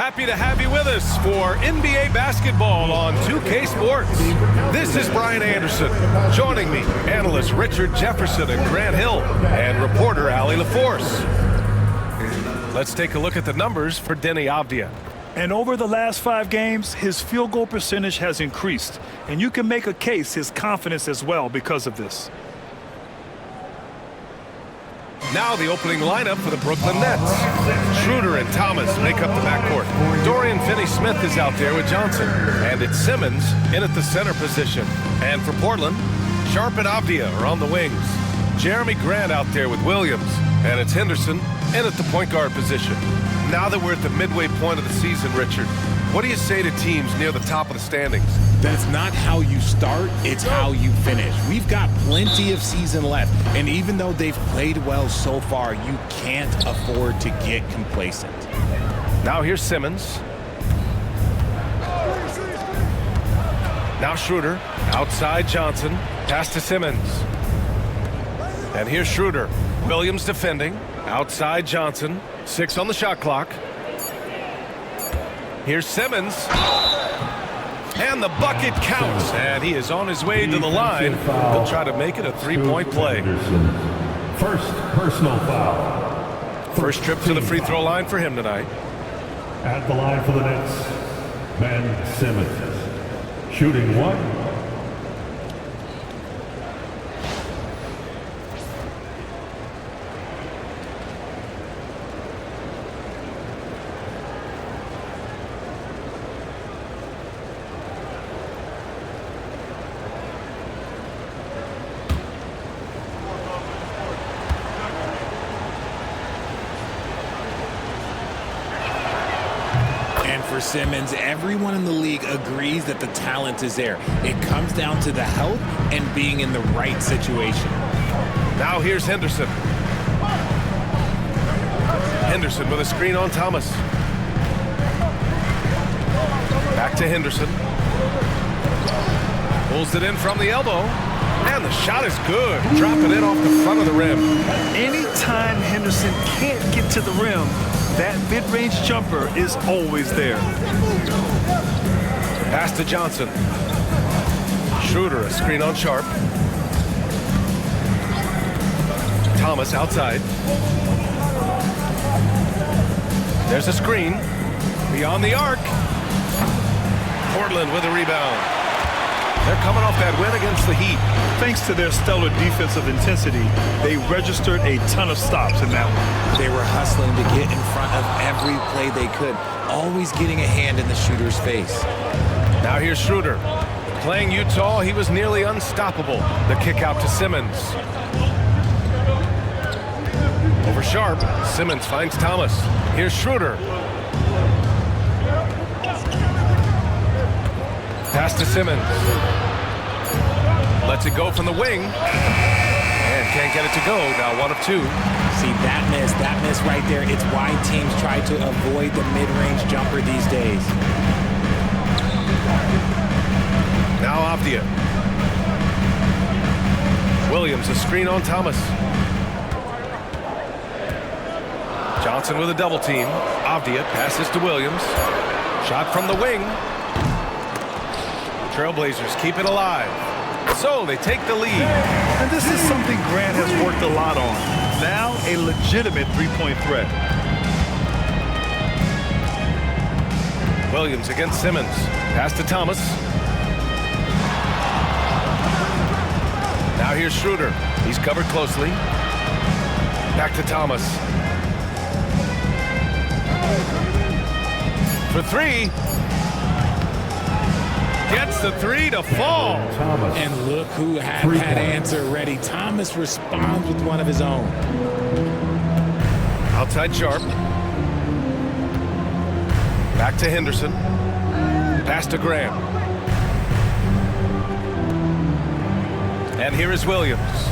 Happy to have you with us for NBA basketball on 2K Sports. This is Brian Anderson. Joining me, analysts Richard Jefferson and Grant Hill, and reporter Allie LaForce. Let's take a look at the numbers for Deni Avdija. And over the last 5 games, his field goal percentage has increased. And you can make a case his confidence as well because of this. Now the opening lineup for the Brooklyn Nets. Schroeder and Thomas make up the backcourt. Dorian Finney-Smith is out there with Johnson. And it's Simmons in at the center position. And for Portland, Sharp and Avdija are on the wings. Jeremy Grant out there with Williams. And it's Henderson in at the point guard position. Now that we're at the midway point of the season, Richard, what do you say to teams near the top of the standings? That's not how you start, it's how you finish. We've got plenty of season left, and even though they've played well so far, you can't afford to get complacent. Now here's Simmons. Now Schroeder, outside Johnson, pass to Simmons. And here's Schroeder. Williams defending, outside Johnson, 6 on the shot clock. Here's Simmons. And the bucket counts. And he is on his way to the line. He'll try to make it a 3-point play. First personal foul. First trip to the free throw line for him tonight. At the line for the Nets, Ben Simmons. Shooting 1. For Simmons, everyone in the league agrees that the talent is there. It comes down to the health and being in the right situation. Now here's Henderson. Henderson with a screen on Thomas. Back to Henderson. Pulls it in from the elbow. And the shot is good. Dropping it off the front of the rim. Anytime Henderson can't get to the rim, that mid-range jumper is always there. Pass to Johnson. Schroeder, a screen on Sharp. Thomas outside. There's a screen. Beyond the arc. Portland with a rebound. They're coming off that win against the Heat. Thanks to their stellar defensive intensity, they registered a ton of stops in that one. They were hustling to get in front of every play they could, always getting a hand in the shooter's face. Now here's Schroeder. Playing Utah, he was nearly unstoppable. The kick out to Simmons. Over Sharp, Simmons finds Thomas. Here's Schroeder. Pass to Simmons. Lets it go from the wing. And can't get it to go. Now 1 of 2. See, that miss right there. It's why teams try to avoid the mid-range jumper these days. Now Avdija. Williams, a screen on Thomas. Johnson with a double team. Avdija passes to Williams. Shot from the wing. Trailblazers keep it alive. So they take the lead. And this is something Grant has worked a lot on. Now a legitimate 3-point threat. Williams against Simmons. Pass to Thomas. Now here's Schroeder. He's covered closely. Back to Thomas. For 3. Gets the 3 to fall. Thomas. And look who had that answer ready. Thomas responds with one of his own. Outside Sharp. Back to Henderson. Pass to Graham. And here is Williams.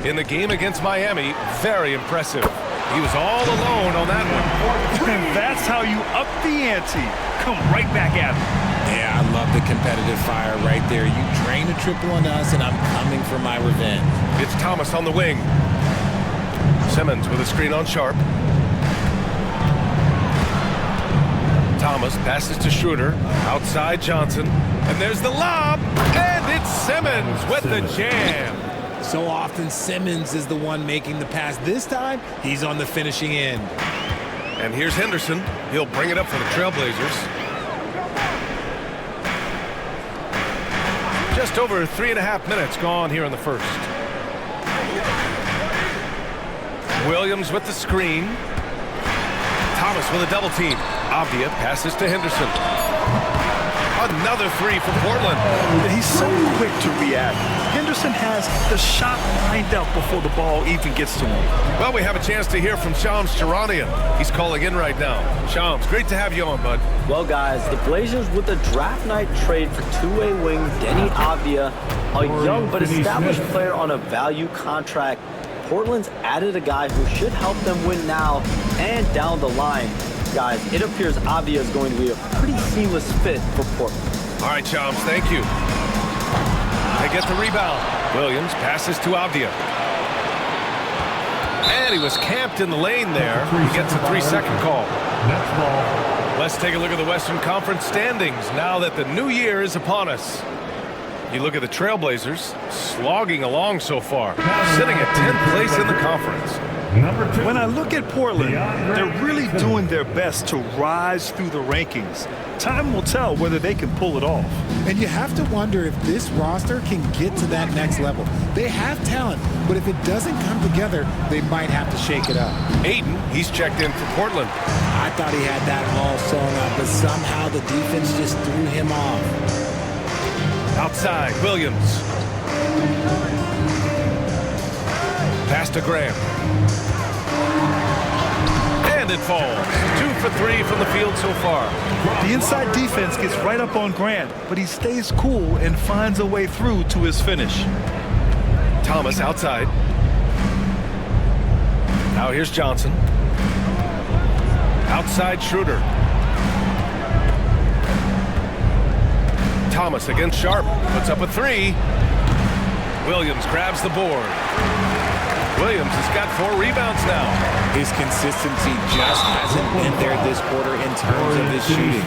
In the game against Miami, very impressive. He was all alone on that one. And that's how you up the ante. Come right back at him. Yeah, I love the competitive fire right there. You drain a triple on us, and I'm coming for my revenge. It's Thomas on the wing. Simmons with a screen on Sharp. Thomas passes to Schroeder. Outside Johnson. And there's the lob. And it's Simmons with the jam. So often Simmons is the one making the pass. This time, he's on the finishing end. And here's Henderson. He'll bring it up for the Trailblazers. Just over 3.5 minutes gone here in the first. Williams with the screen. Thomas with a double team. Avdia passes to Henderson. Another three for Portland. He's so quick to react. Henderson has the shot lined up before the ball even gets to him. Well, we have a chance to hear from Shams Charania. He's calling in right now. Shams, great to have you on, bud. Well, guys, the Blazers with the draft night trade for two-way wing Denny Avdia, a young but established player on a value contract. Portland's added a guy who should help them win now and down the line. Guys, it appears Avdia is going to be a pretty seamless fit for Portland. All right, Shams, thank you. They get the rebound. Williams passes to Avdia. And he was camped in the lane there. He gets a 3-second call. Next ball. Let's take a look at the Western Conference standings now that the new year is upon us. You look at the Trailblazers slogging along so far, sitting at 10th place in the conference. Number 2. When I look at Portland, they're really doing their best to rise through the rankings. Time will tell whether they can pull it off. And you have to wonder if this roster can get to that next level. They have talent, but if it doesn't come together, they might have to shake it up. Aiden, he's checked in for Portland. I thought he had that all sewn up, but somehow the defense just threw him off. Outside, Williams. Pass to Graham. And it falls. 2 for 3 from the field so far. The inside defense gets right up on Grant, but he stays cool and finds a way through to his finish. Thomas outside. Now here's Johnson. Outside Schroeder. Thomas against Sharp. Puts up a 3. Williams grabs the board. Williams has got 4 rebounds now. His consistency just hasn't been there this quarter in terms of his shooting.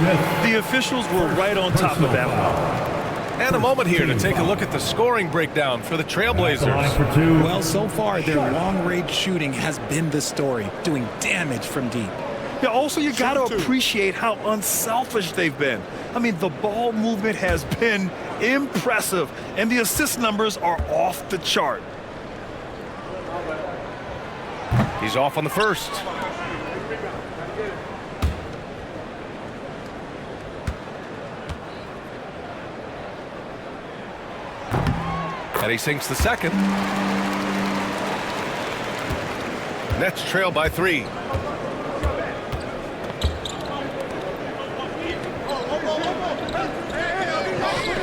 The officials were right on top of that one. And a moment here to take a look at the scoring breakdown for the Trailblazers. Well, so far, their long-range shooting has been the story, doing damage from deep. Yeah, also, you got to appreciate how unselfish they've been. I mean, the ball movement has been impressive, and the assist numbers are off the chart. He's off on the first. And he sinks the second. Nets trail by 3.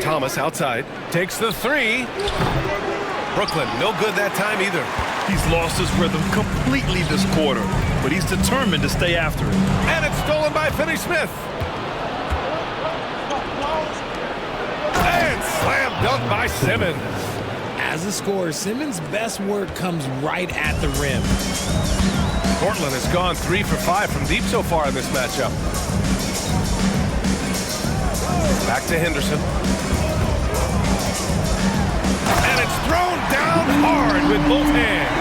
Thomas outside. Takes the 3. Brooklyn, no good that time either. He's lost his rhythm completely this quarter, but he's determined to stay after it. And it's stolen by Finney-Smith. And slam dunk by Simmons. As a scorer, Simmons' best work comes right at the rim. Portland has gone 3 for 5 from deep so far in this matchup. Back to Henderson. And it's thrown down hard with both hands.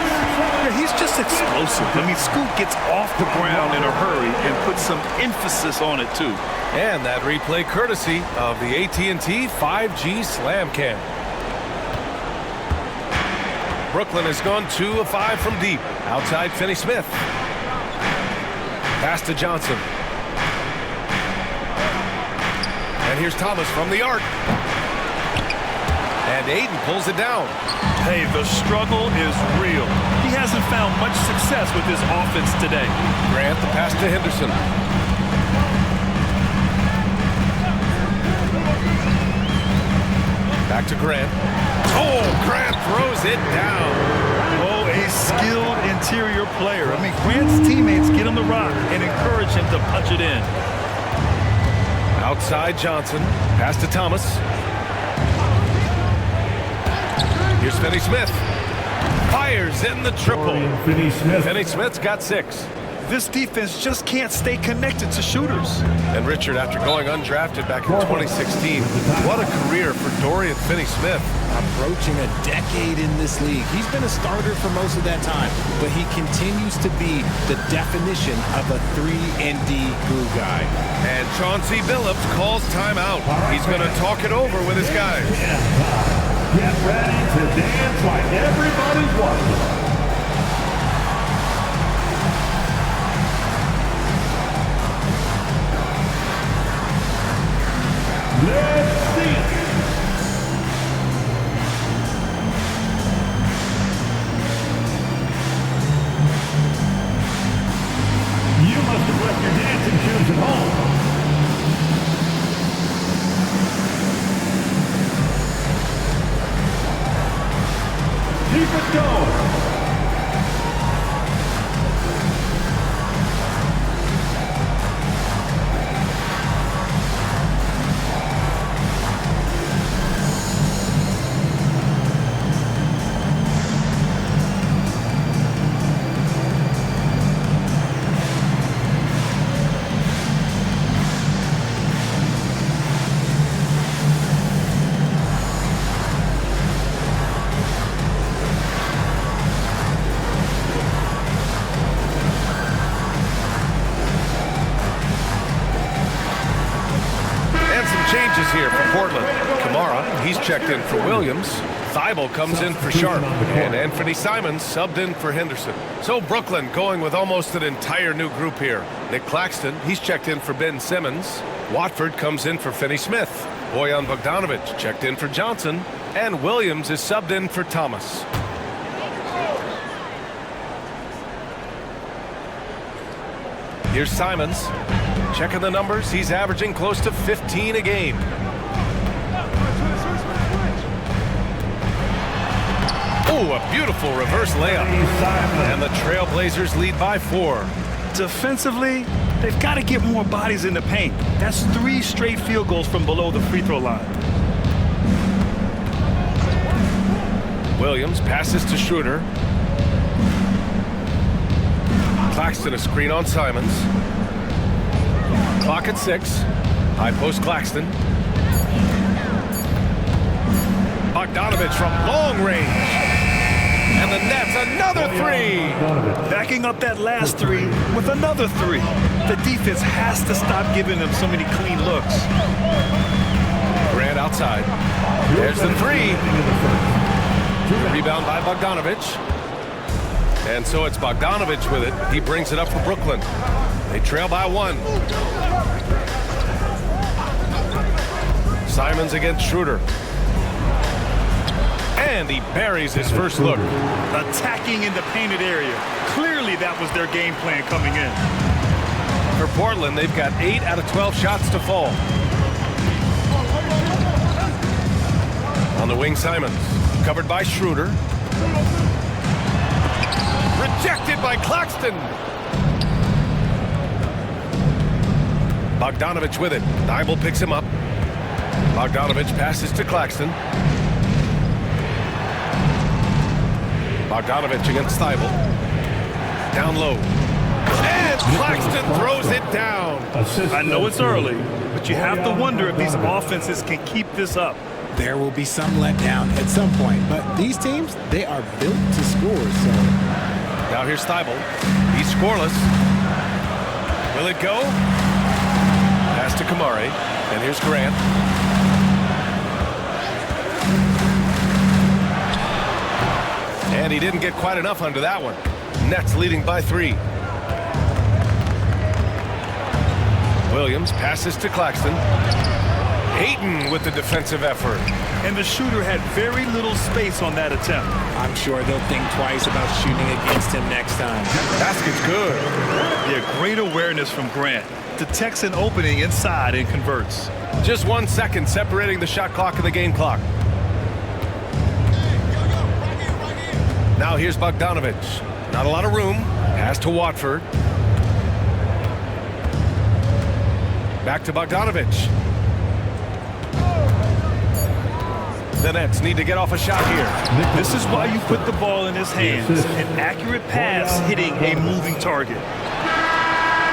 Yeah, he's just explosive. I mean, Scoot gets off the ground in a hurry and puts some emphasis on it, too. And that replay courtesy of the AT&T 5G Slam Cam. Brooklyn has gone 2 of 5 from deep. Outside Finney-Smith. Pass to Johnson. And here's Thomas from the arc. And Aiden pulls it down. Hey, the struggle is real. He hasn't found much success with his offense today. Grant the pass to Henderson. Back to Grant. Oh, Grant throws it down. Oh, a skilled interior player. I mean, Grant's teammates get him the rock and encourage him to punch it in. Outside Johnson. Pass to Thomas. Here's Finney-Smith. Fires in the triple. Finney-Smith. Finney-Smith's got 6. This defense just can't stay connected to shooters. And Richard, after going undrafted back in 2016, what a career for Dorian Finney-Smith. Approaching a decade in this league. He's been a starter for most of that time, but he continues to be the definition of a 3-and-D glue guy. And Chauncey Billups calls timeout. He's going to talk it over with his guys. Get ready to dance like everybody's watching. Let's see. You must have left your dancing shoes at home. Keep it going. Changes here for Portland. Kamara, he's checked in for Williams. Thibault comes in for Sharp. And Anthony Simons subbed in for Henderson. So Brooklyn going with almost an entire new group here. Nick Claxton, he's checked in for Ben Simmons. Watford comes in for Finney-Smith. Bojan Bogdanovic checked in for Johnson. And Williams is subbed in for Thomas. Here's Simons. Checking the numbers, he's averaging close to 15 a game. Oh, a beautiful reverse layup. And the Trailblazers lead by 4. Defensively, they've got to get more bodies in the paint. That's 3 straight field goals from below the free throw line. Williams passes to Schroeder. Claxton a screen on Simons. Clock at 6. High post Claxton. Bogdanovic from long range. And the Nets, another 3. Backing up that last 3 with another 3. The defense has to stop giving them so many clean looks. Grant outside. There's the 3. Rebound by Bogdanovic. And so it's Bogdanovic with it. He brings it up for Brooklyn. They trail by 1. Simons against Schroeder. And he buries his first look. Attacking in the painted area. Clearly that was their game plan coming in. For Portland, they've got 8 out of 12 shots to fall. On the wing, Simons. Covered by Schroeder. Rejected by Claxton. Bogdanovic with it. Thibault picks him up. Bogdanovic passes to Claxton. Bogdanovic against Thibault. Down low. And Claxton throws it down. I know it's early, but you have to wonder if these offenses can keep this up. There will be some letdown at some point, but these teams, they are built to score, so... Now here's Thibault. He's scoreless. Will it go? Pass to Kamari. And here's Grant. And he didn't get quite enough under that one. Nets leading by 3. Williams passes to Claxton. Ayton with the defensive effort. And the shooter had very little space on that attempt. I'm sure they'll think twice about shooting against him next time. Basket's good. Yeah, great awareness from Grant. Detects an opening inside and converts. Just 1 second separating the shot clock and the game clock. Now here's Bogdanovic. Not a lot of room. Pass to Watford. Back to Bogdanovic. The Nets need to get off a shot here. This is why you put the ball in his hands. An accurate pass hitting a moving target.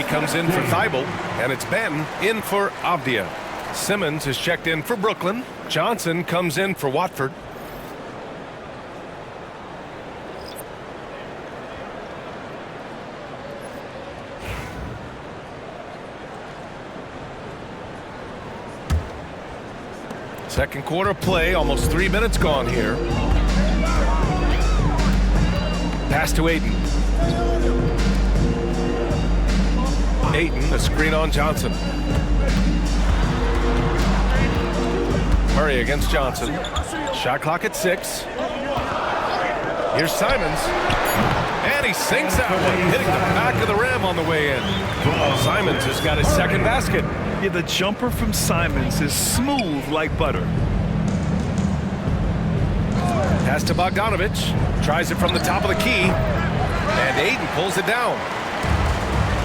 Murray comes in for Thibault, and it's Ben in for Avdia. Simmons is checked in for Brooklyn. Johnson comes in for Watford. Second quarter play, almost 3 minutes gone here. Pass to Ayton. Ayton, a screen on Johnson. Murray against Johnson. Shot clock at 6. Here's Simons. And he sinks that one, hitting the back of the rim on the way in. Simons has got his second basket. Yeah, the jumper from Simons is smooth like butter. Pass to Bogdanovich. Tries it from the top of the key. And Ayton pulls it down.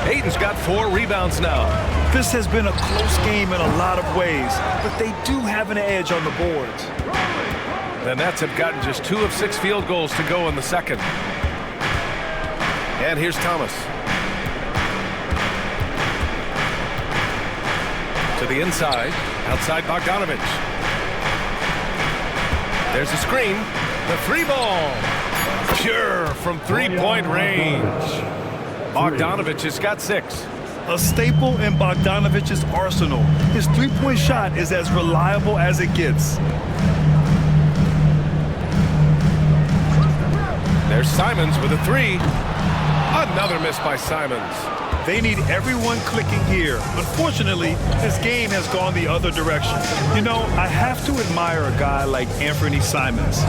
Ayton's got 4 rebounds now. This has been a close game in a lot of ways, but they do have an edge on the boards. The Nets have gotten just 2 of 6 field goals to go in the second. And here's Thomas. To the inside. Outside Bogdanovich. There's a screen. The 3-ball. Pure from 3-point range. Bogdanovich has got 6. A staple in Bogdanovich's arsenal. His 3-point shot is as reliable as it gets. There's Simons with a 3. Another miss by Simons. They need everyone clicking here. Unfortunately, his game has gone the other direction. You know, I have to admire a guy like Anthony Simons.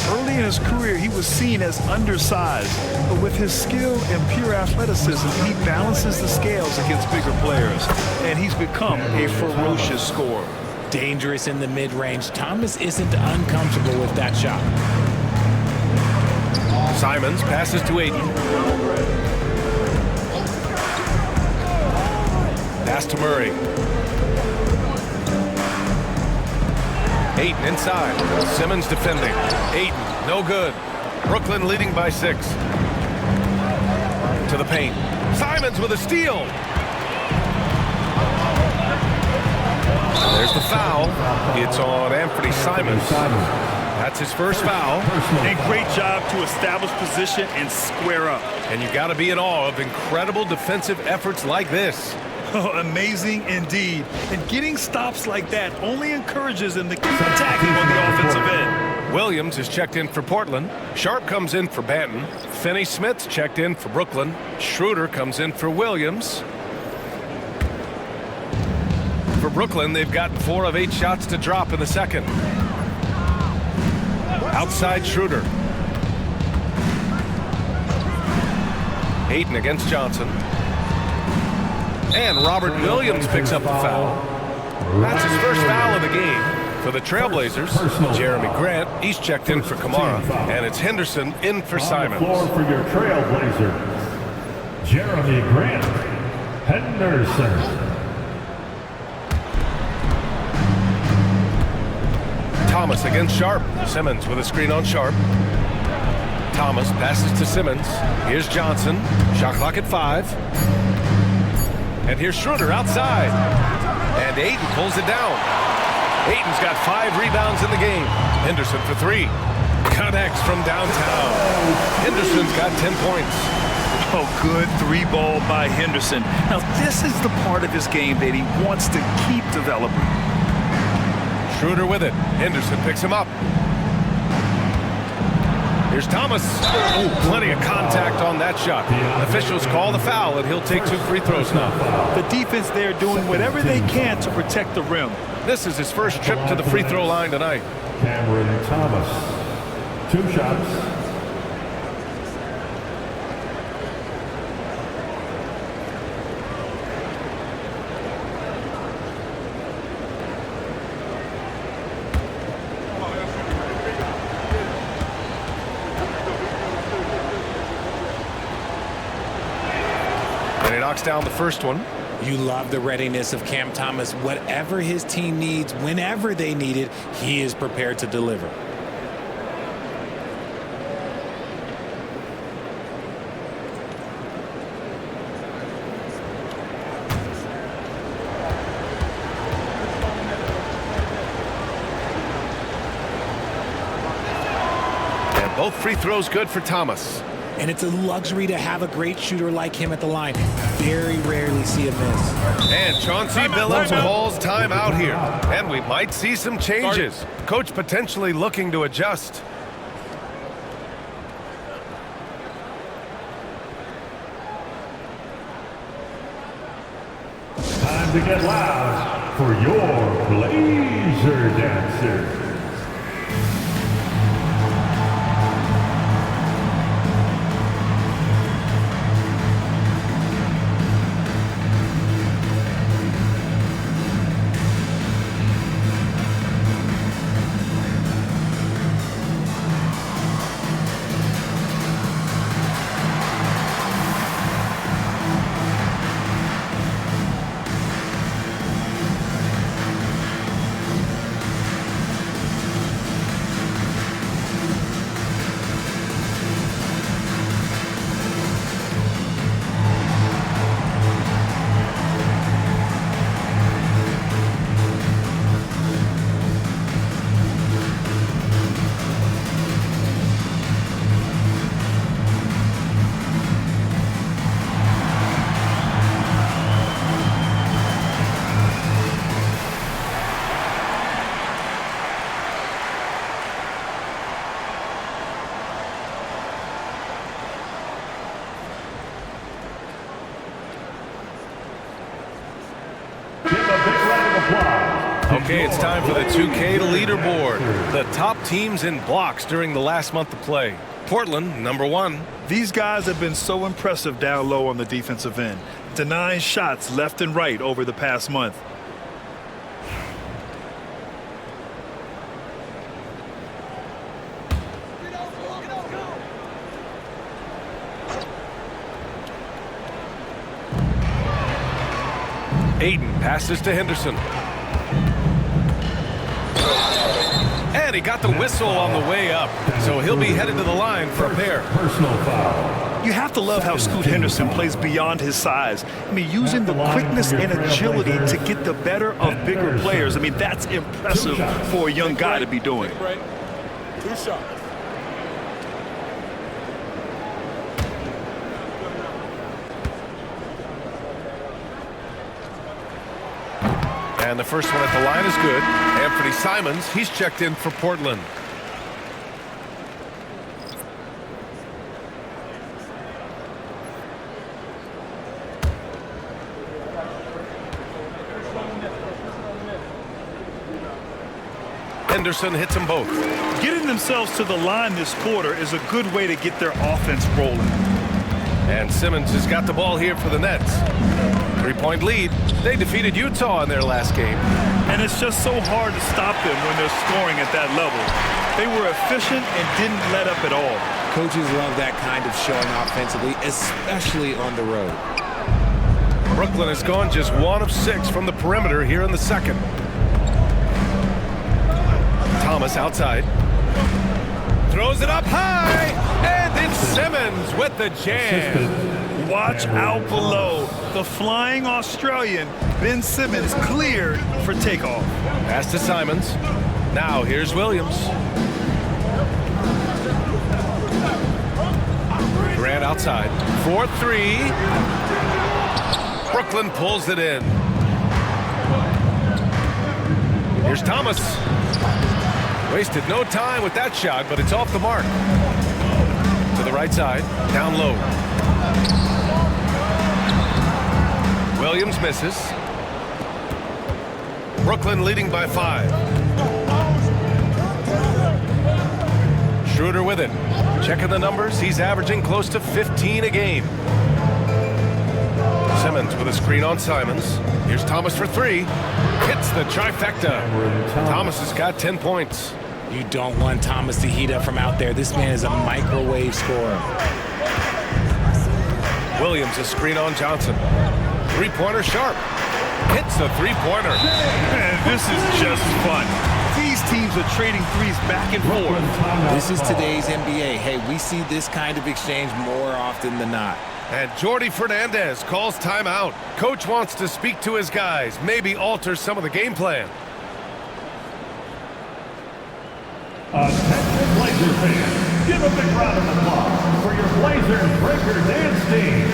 Early in his career, he was seen as undersized, but with his skill and pure athleticism, he balances the scales against bigger players, and he's become a ferocious scorer. Dangerous in the mid-range. Thomas isn't uncomfortable with that shot. Simons passes to Ayton. Pass to Murray. Ayton inside. Simmons defending. Ayton, no good. Brooklyn leading by 6. To the paint. Simons with a steal. There's the foul. It's on Anthony Simons. That's his first foul. And great job to establish position and square up. And you got to be in awe of incredible defensive efforts like this. Oh, amazing indeed. And getting stops like that only encourages them to keep attacking on the offensive end. Williams is checked in for Portland. Sharp comes in for Banton. Finney-Smith's checked in for Brooklyn. Schroeder comes in for Williams. For Brooklyn, they've gotten 4 of 8 shots to drop in the second. Outside Schroeder. Ayton against Johnson. And Robert Williams picks up the foul. That's his first foul of the game. For the Trailblazers, Jeremy Grant, he's checked in for Kamara. And it's Henderson in for Simons. On the floor for your Trailblazers, Jeremy Grant, Henderson. Thomas against Sharp. Simmons with a screen on Sharp. Thomas passes to Simmons. Here's Johnson. Shot clock at 5. And here's Schroeder outside. And Ayton pulls it down. Ayton's got 5 rebounds in the game. Henderson for 3. Connects from downtown. Henderson's got 10 points. Oh, good 3-ball by Henderson. Now, this is the part of his game that he wants to keep developing. Schroeder with it. Henderson picks him up. Here's Thomas. Oh, plenty of contact on that shot. Officials call the foul, and he'll take 2 free throws now. The defense there doing whatever they can to protect the rim. This is his first trip to the free throw line tonight. Cameron Thomas, 2 shots. And he knocks down the first one. You love the readiness of Cam Thomas. Whatever his team needs, whenever they need it, he is prepared to deliver. Both free throws good for Thomas. And it's a luxury to have a great shooter like him at the line. Very rarely see a miss. And Chauncey Billups calls timeout here. And we might see some changes. Coach potentially looking to adjust. Time to get loud for your Blazer Dancer. Okay, it's time for the 2K leaderboard. The top teams in blocks during the last month of play. Portland, number 1. These guys have been so impressive down low on the defensive end, denying shots left and right over the past month. Aiden passes to Henderson. And he got the whistle on the way up, so he'll be headed to the line for a pair. Personal foul. You have to love how Scoot Henderson plays beyond his size. I mean, using the quickness and agility to get the better of bigger players. I mean, that's impressive for a young guy to be doing. 2 shots. And the first one at the line is good. Anthony Simons, he's checked in for Portland. Henderson hits them both. Getting themselves to the line this quarter is a good way to get their offense rolling. And Simmons has got the ball here for the Nets. 3-point lead. They defeated Utah in their last game. And it's just so hard to stop them when they're scoring at that level. They were efficient and didn't let up at all. Coaches love that kind of showing offensively, especially on the road. Brooklyn has gone just 1 of 6 from the perimeter here in the second. Thomas outside. Throws it up high. And it's Simmons with the jam. Watch out below. The flying Australian, Ben Simmons, cleared for takeoff. Pass to Simons. Now here's Williams. Durant outside. 4-3. Brooklyn pulls it in. Here's Thomas. Wasted no time with that shot, but it's off the mark. To the right side, down low. Williams misses. Brooklyn leading by 5. Schroeder with it. Checking the numbers, he's averaging close to 15 a game. Simmons with a screen on Simons. Here's Thomas for 3. Hits the trifecta. Thomas has got 10 points. You don't want Thomas to heat up from out there. This man is a microwave scorer. Williams a screen on Johnson. 3-pointer sharp. Hits the 3-pointer. Man, this is just fun. These teams are trading threes back and forth. This is today's NBA. Hey, we see this kind of exchange more often than not. And Jordi Fernandez calls timeout. Coach wants to speak to his guys, maybe alter some of the game plan. Attention Blazer fans, give Give a big round of applause for your Blazers breaker dance team.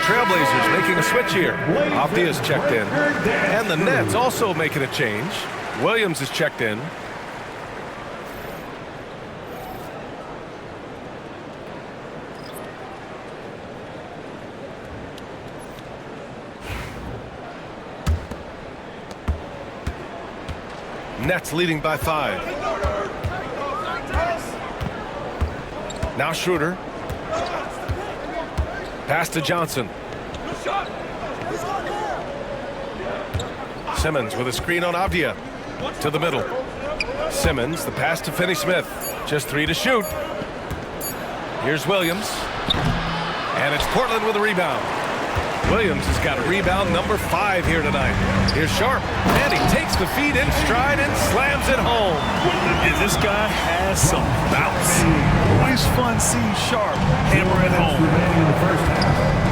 Trailblazers making a switch here. Avdia's checked in. And the Nets also making a change. Williams is checked in. Nets leading by 5. Now Schroeder. Pass to Johnson. Simmons with a screen on Avdia. To the middle. Simmons, the pass to Finney-Smith. Just 3 to shoot. Here's Williams. And it's Portland with a rebound. Williams has got a rebound number 5 here tonight. Here's Sharp. And he takes the feed in stride and slams it home. And this guy has some bounce. Always fun seeing Sharp hammer it home.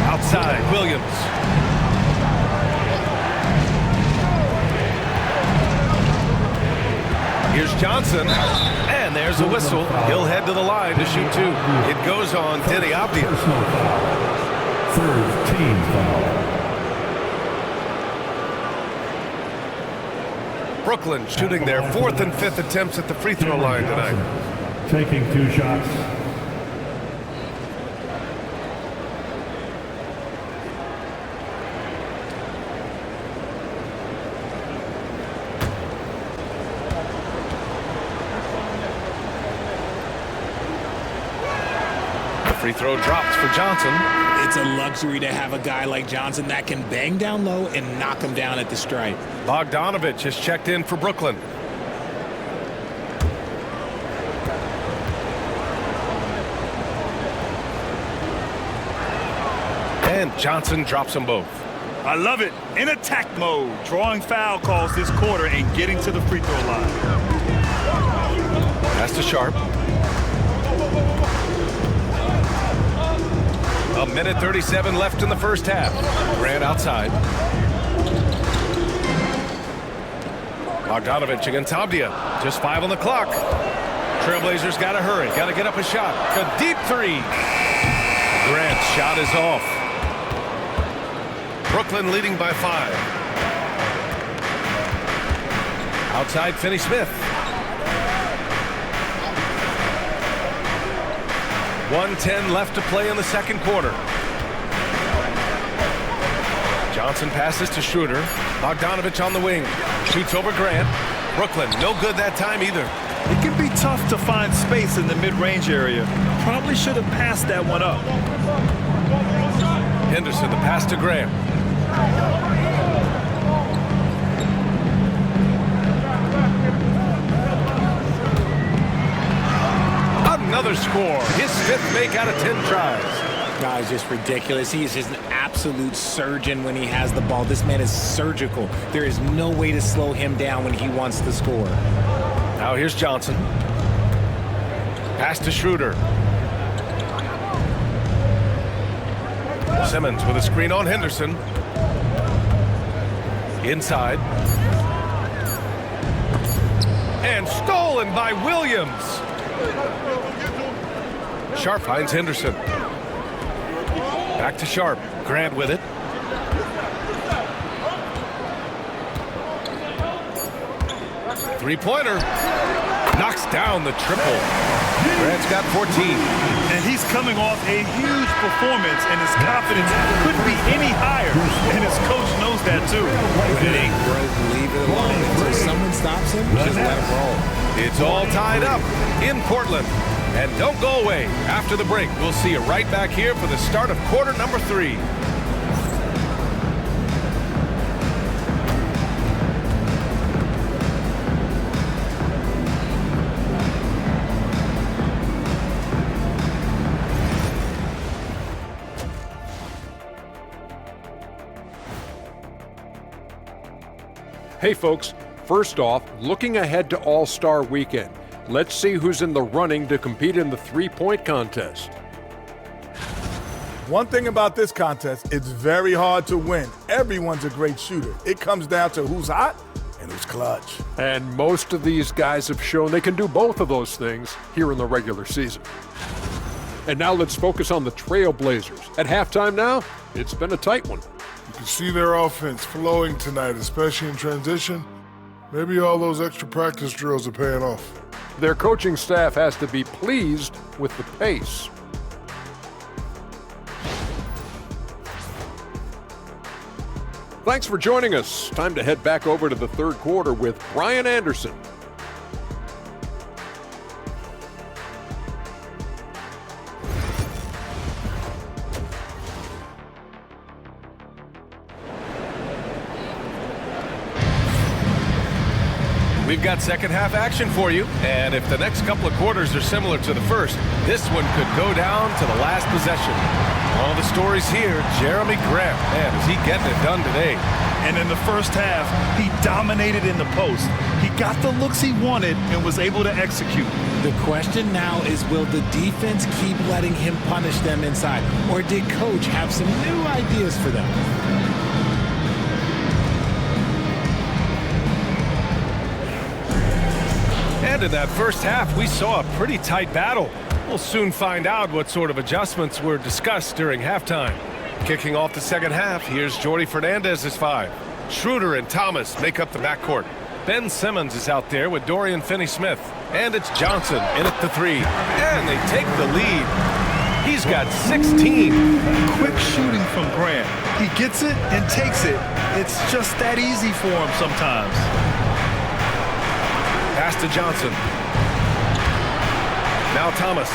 Outside, Williams. Here's Johnson. And there's a whistle. He'll head to the line to shoot 2. It goes on Denny Avdia. Third team foul. Brooklyn shooting their 4th and 5th attempts at the free throw line tonight. Taking 2 shots. The free throw drops for Johnson. It's a luxury to have a guy like Johnson that can bang down low and knock him down at the stripe. Bogdanovich has checked in for Brooklyn. And Johnson drops them both. I love it. In attack mode, drawing foul calls this quarter and getting to the free throw line. Pass to Sharp. A minute 37 left in the first half. Grant outside. Bogdanovich against Avdia. Just 5 on the clock. Trailblazers got to hurry. Got to get up a shot. A deep 3. Grant's shot is off. Brooklyn leading by 5. Outside, Finney-Smith. 1:10 left to play in the second quarter. Johnson passes to Schroeder. Bogdanovich on the wing. Shoots over Grant. Brooklyn, no good that time either. It can be tough to find space in the mid-range area. Probably should have passed that one up. Henderson, the pass to Grant. Another score. His 5th make out of 10 tries. Guy's just ridiculous. He is just an absolute surgeon when he has the ball. This man is surgical. There is no way to slow him down when he wants to score. Now here's Johnson. Pass to Schroeder. Simmons with a screen on Henderson. Inside. And stolen by Williams. Sharp finds Henderson. Back to Sharp. Grant with it. Three-pointer. Knocks down the triple. Grant's got 14. And he's coming off a huge performance, and his confidence couldn't be any higher. And his coach knows that, too. Big broke, leave it alone. Until someone stops him, just let him roll. It's all tied up in Portland. And don't go away. After the break, we'll see you right back here for the start of quarter number 3. Hey folks, first off, looking ahead to All-Star Weekend, let's see who's in the running to compete in the three-point contest. One thing about this contest, it's very hard to win. Everyone's a great shooter. It comes down to who's hot and who's clutch. And most of these guys have shown they can do both of those things here in the regular season. And now let's focus on the Trailblazers. At halftime now, it's been a tight one. You can see their offense flowing tonight, especially in transition. Maybe all those extra practice drills are paying off. Their coaching staff has to be pleased with the pace. Thanks for joining us. Time to head back over to the third quarter with Brian Anderson. We've got second half action for you, and if the next couple of quarters are similar to the first, this one could go down to the last possession. One of the stories here, Jeremy Grant. Man, is he getting it done today. And in the first half, he dominated in the post. He got the looks he wanted and was able to execute. The question now is, will the defense keep letting him punish them inside, or did Coach have some new ideas for them? And in that first half, we saw a pretty tight battle. We'll soon find out what sort of adjustments were discussed during halftime. Kicking off the second half, here's Jordy Fernandez's 5. Schroeder and Thomas make up the backcourt. Ben Simmons is out there with Dorian Finney-Smith. And it's Johnson in at the 3. And they take the lead. He's got 16. Quick shooting from Grant. He gets it and takes it. It's just that easy for him sometimes. Pass to Johnson. Now Thomas.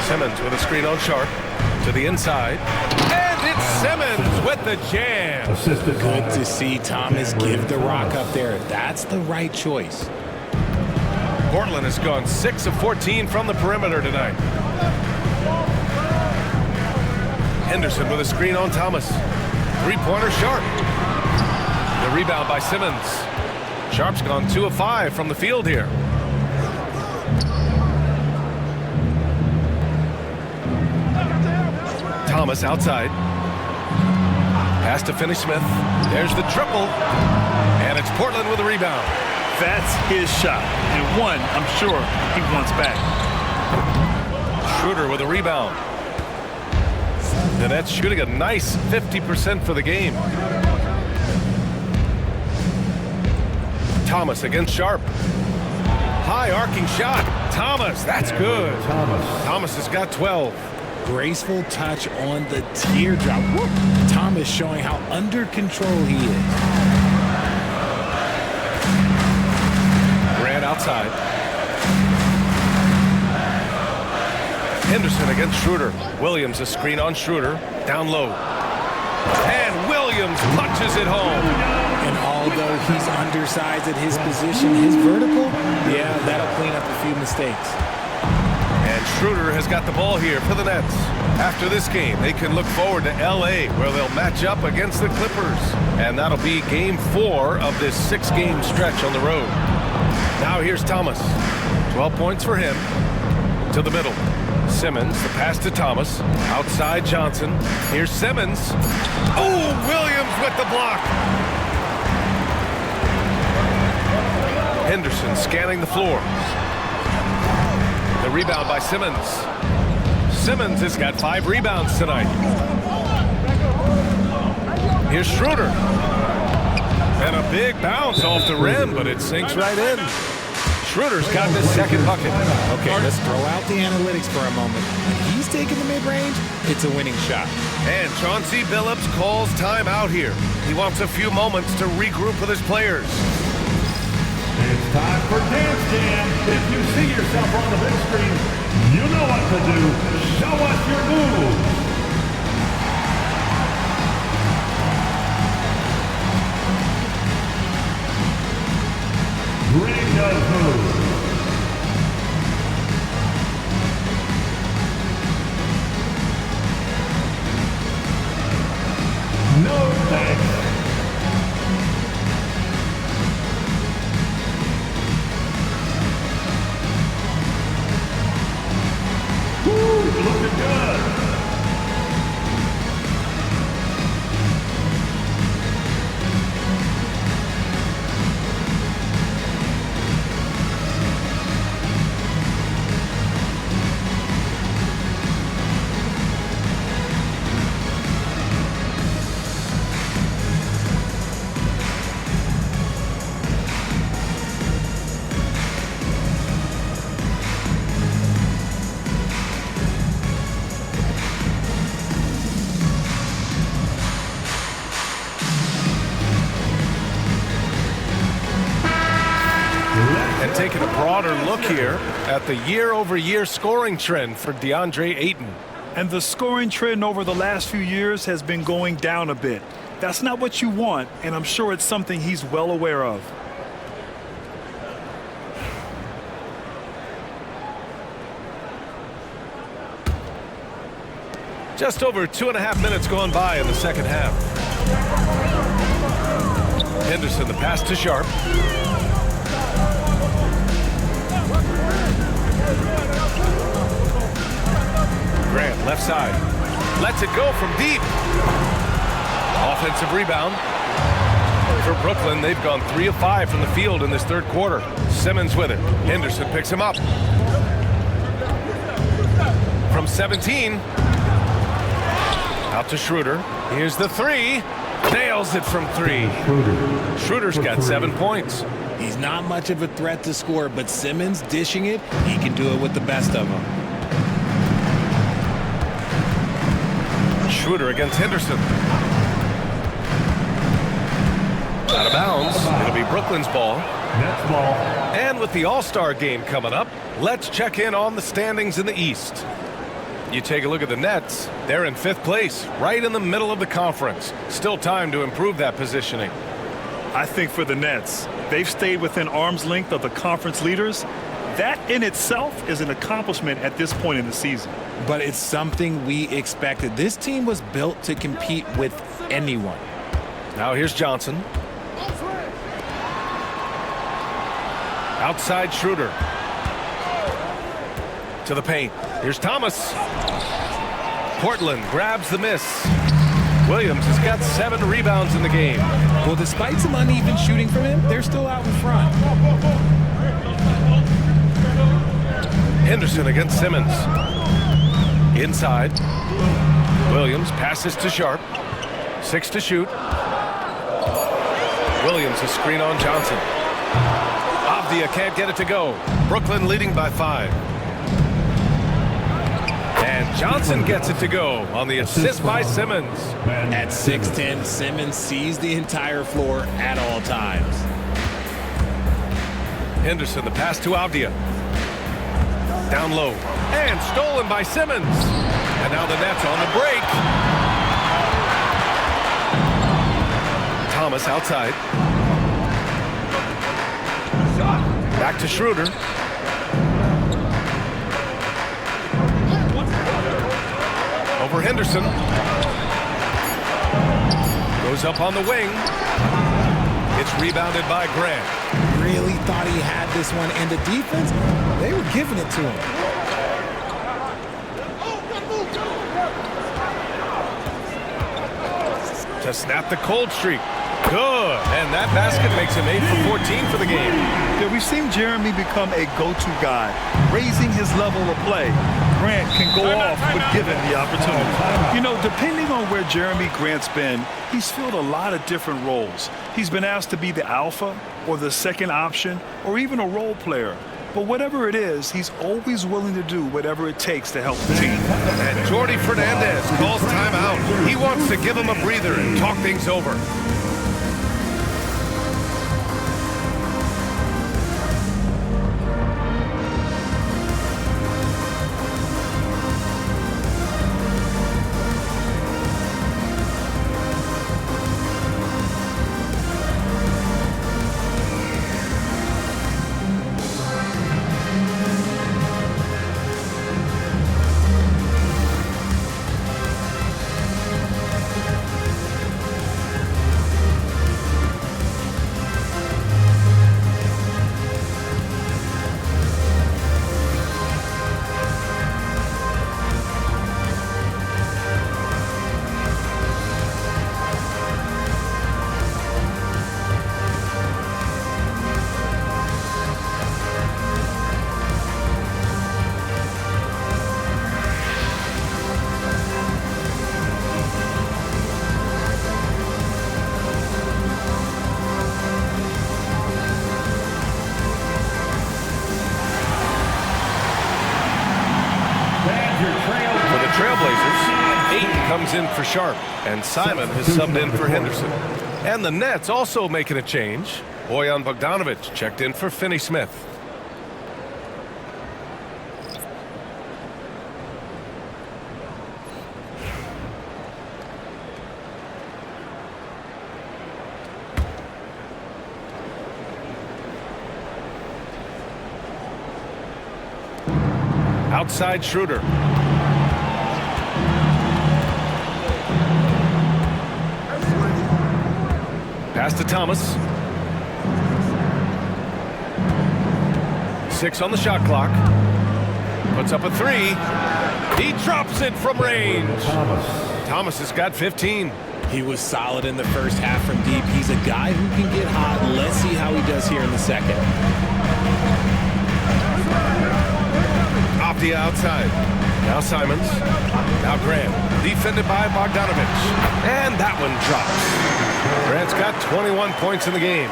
Simmons with a screen on Sharp. To the inside. And it's Simmons with the jam. Good to see Thomas give the rock up there. That's the right choice. Portland has gone 6 of 14 from the perimeter tonight. Henderson with a screen on Thomas. Three-pointer Sharp. The rebound by Simmons. Sharp's gone 2 of 5 from the field here. Thomas outside. Pass to Finney-Smith. There's the triple. And it's Portland with a rebound. That's his shot. And one, I'm sure, he wants back. Schroeder with a rebound. The Nets shooting a nice 50% for the game. Thomas against Sharp. High arcing shot. Thomas, that's good. Thomas has got 12. Graceful touch on the teardrop. Whoop. Thomas showing how under control he is. Grant outside. Henderson against Schroeder. Williams a screen on Schroeder. Down low. And Williams punches it home. And although he's undersized at his position, his vertical, yeah, that'll clean up a few mistakes. And Schroeder has got the ball here for the Nets. After this game, they can look forward to L.A., where they'll match up against the Clippers. And that'll be game 4 of this 6-game stretch on the road. Now here's Thomas. 12 points for him. To the middle. Simmons, the pass to Thomas. Outside Johnson. Here's Simmons. Oh, Williams with the block. Henderson scanning the floor. The rebound by Simmons. Simmons has got 5 rebounds tonight. Here's Schroeder. And a big bounce off the rim, but it sinks right in. Schroeder's gotten his second bucket. Okay, let's throw out the analytics for a moment. When he's taking the mid-range, it's a winning shot. And Chauncey Billups calls time out here. He wants a few moments to regroup with his players. It's time for Dance Jam. If you see yourself on the big screen, you know what to do. Show us your moves. Bring those moves. No thanks. Looking good. And taking a broader look here at the year-over-year scoring trend for DeAndre Ayton. And the scoring trend over the last few years has been going down a bit. That's not what you want, and I'm sure it's something he's well aware of. Just over 2.5 minutes gone by in the second half. Henderson, the pass to Sharp. Grant, left side. Lets it go from deep. Offensive rebound. For Brooklyn, they've gone 3 of 5 from the field in this third quarter. Simmons with it. Henderson picks him up. From 17. Out to Schroeder. Here's the 3. Nails it from 3. Schroeder's got 7 points. He's not much of a threat to score, but Simmons dishing it, he can do it with the best of them. Schroeder against Henderson. Out of bounds. It'll be Brooklyn's ball. Next ball. And with the All-Star game coming up, let's check in on the standings in the East. You take a look at the Nets. They're in 5th place, right in the middle of the conference. Still time to improve that positioning. I think for the Nets, they've stayed within arm's length of the conference leaders. That in itself is an accomplishment at this point in the season. But it's something we expected. This team was built to compete with anyone. Now here's Johnson. Outside Schroeder. To the paint. Here's Thomas. Portland grabs the miss. Williams has got 7 rebounds in the game. Well, despite some uneven shooting from him, they're still out in front. Henderson against Simmons. Inside. Williams passes to Sharp. 6 to shoot. Williams a screen on Johnson. Avdia can't get it to go. Brooklyn leading by 5. And Johnson gets it to go on the assist by Simmons. At 6'10", Simmons sees the entire floor at all times. Henderson, the pass to Avdia. Down low. And stolen by Simmons. And now the Nets on the break. Thomas outside. Back to Schroeder. Over Henderson. Goes up on the wing. It's rebounded by Grant. Really thought he had this one, and the defense, they were giving it to him. To snap the cold streak. Good. And that basket makes him 8 for 14 for the game. Yeah, We've seen Jeremy become a go-to guy, raising his level of play. Grant can go off when given the opportunity. You know, depending on where Jeremy Grant's been, he's filled a lot of different roles. He's been asked to be the alpha or the second option or even a role player. But whatever it is, he's always willing to do whatever it takes to help the team. And Jordi Fernandez calls timeout. He wants to give him a breather and talk things over. Comes in for Sharp, and Simon has subbed in for Henderson. And the Nets also making a change. Bojan Bogdanovic checked in for Finney Smith. Outside Schroeder. Pass to Thomas. 6 on the shot clock. Puts up a 3. He drops it from range. Thomas has got 15. He was solid in the first half from deep. He's a guy who can get hot. Let's see how he does here in the second. Avdia outside. Now Simons. Now Grant. Defended by Bogdanovic. And that one drops. Grant's got 21 points in the game.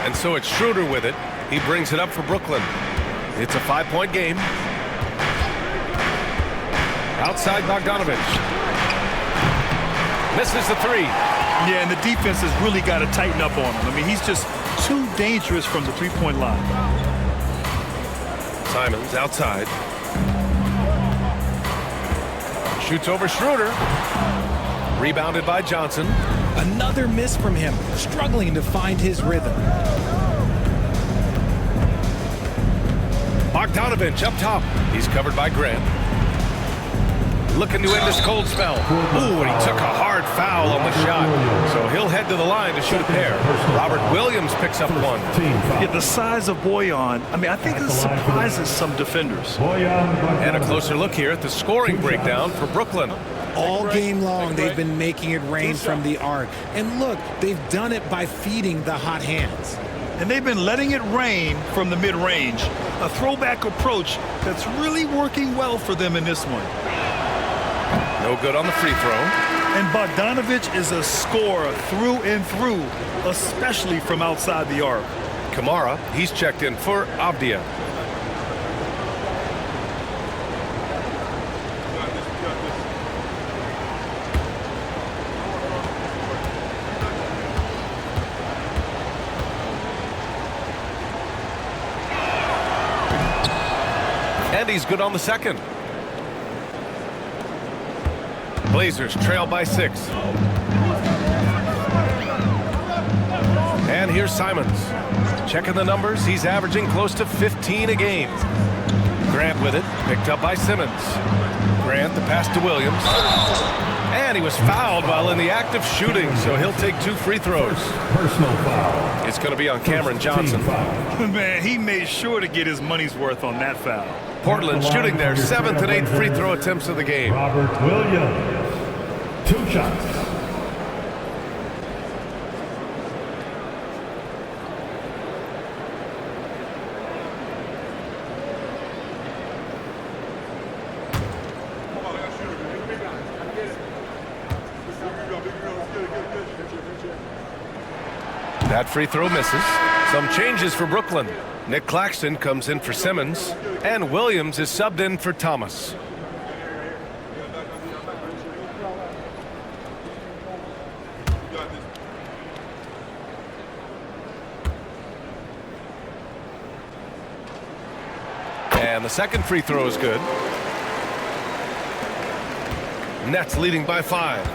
And so it's Schroeder with it. He brings it up for Brooklyn. It's a 5-point game. Outside Bogdanovic. Misses the 3. Yeah, and the defense has really got to tighten up on him. I mean, he's just too dangerous from the three-point line. Simons outside. Shoots over Schroeder. Rebounded by Johnson. Another miss from him, struggling to find his rhythm. Bogdanovic up top. He's covered by Grant. Looking to end this cold spell. Ooh, and he took a hard foul on the shot. So he'll head to the line to shoot a pair. Robert Williams picks up one. Yeah, the size of Bojan, I mean, I think this surprises some defenders. And a closer look here at the scoring breakdown for Brooklyn. All game long, they've been making it rain from the arc. And look, they've done it by feeding the hot hands. And they've been letting it rain from the mid-range. A throwback approach that's really working well for them in this one. No good on the free throw. And Bogdanovic is a scorer through and through, especially from outside the arc. Kamara, he's checked in for Avdia. And he's good on the second. Blazers trail by 6. And here's Simons. Checking the numbers, he's averaging close to 15 a game. Grant with it, picked up by Simmons. Grant, the pass to Williams. And he was fouled while in the act of shooting, so he'll take 2 free throws. Personal foul. It's going to be on Cameron Johnson. Man, he made sure to get his money's worth on that foul. Portland shooting their 7th and 8th free throw attempts of the game. Robert Williams. 2 shots. That free throw misses. Some changes for Brooklyn. Nick Claxton comes in for Simmons, and Williams is subbed in for Thomas. And the second free throw is good. Nets leading by 5.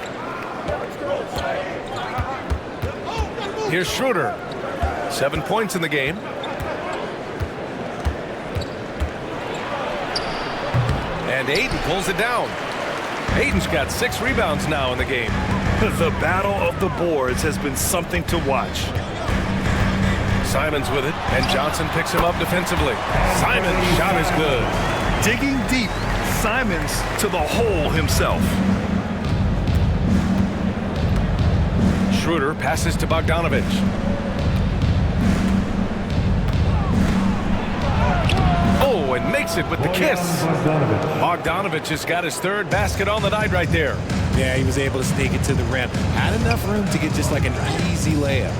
Here's Schroeder. 7 points in the game. And Ayton pulls it down. Ayton's got 6 rebounds now in the game. The battle of the boards has been something to watch. Simons with it, and Johnson picks him up defensively. Simons' shot is good. Digging deep, Simons to the hole himself. Schroeder passes to Bogdanovich. Oh, and makes it with the kiss. Bogdanovich has got his 3rd basket on the night right there. Yeah, he was able to sneak it to the rim. Had enough room to get just like an easy layup.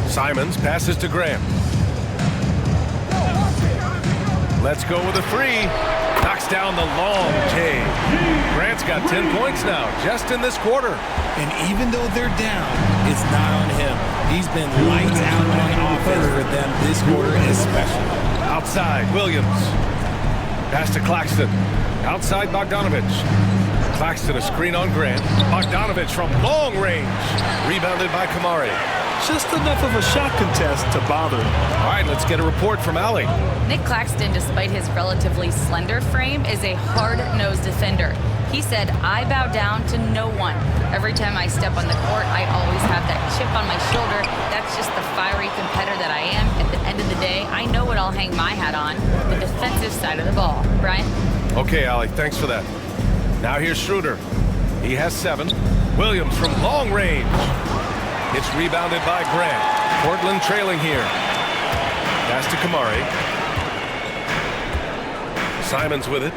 Simons passes to Graham. Let's go with a 3. Knocks down the long J. Grant's got 10 points now, just in this quarter. And even though they're down, it's not on him. He's been lights out on offense for them this quarter especially. Outside, Williams. Pass to Claxton. Outside, Bogdanovich. Claxton a screen on Grant. Bogdanovich from long range. Rebounded by Kamari. Just enough of a shot contest to bother. All right, let's get a report from Allie. Nick Claxton, despite his relatively slender frame, is a hard-nosed defender. He said, "I bow down to no one. Every time I step on the court, I always have that chip on my shoulder. That's just the fiery competitor that I am. At the end of the day, I know what I'll hang my hat on, the defensive side of the ball." Brian? Okay, Allie, thanks for that. Now here's Schroeder. He has 7. Williams from long range. It's rebounded by Grant. Portland trailing here. Pass to Kamari. Simons with it.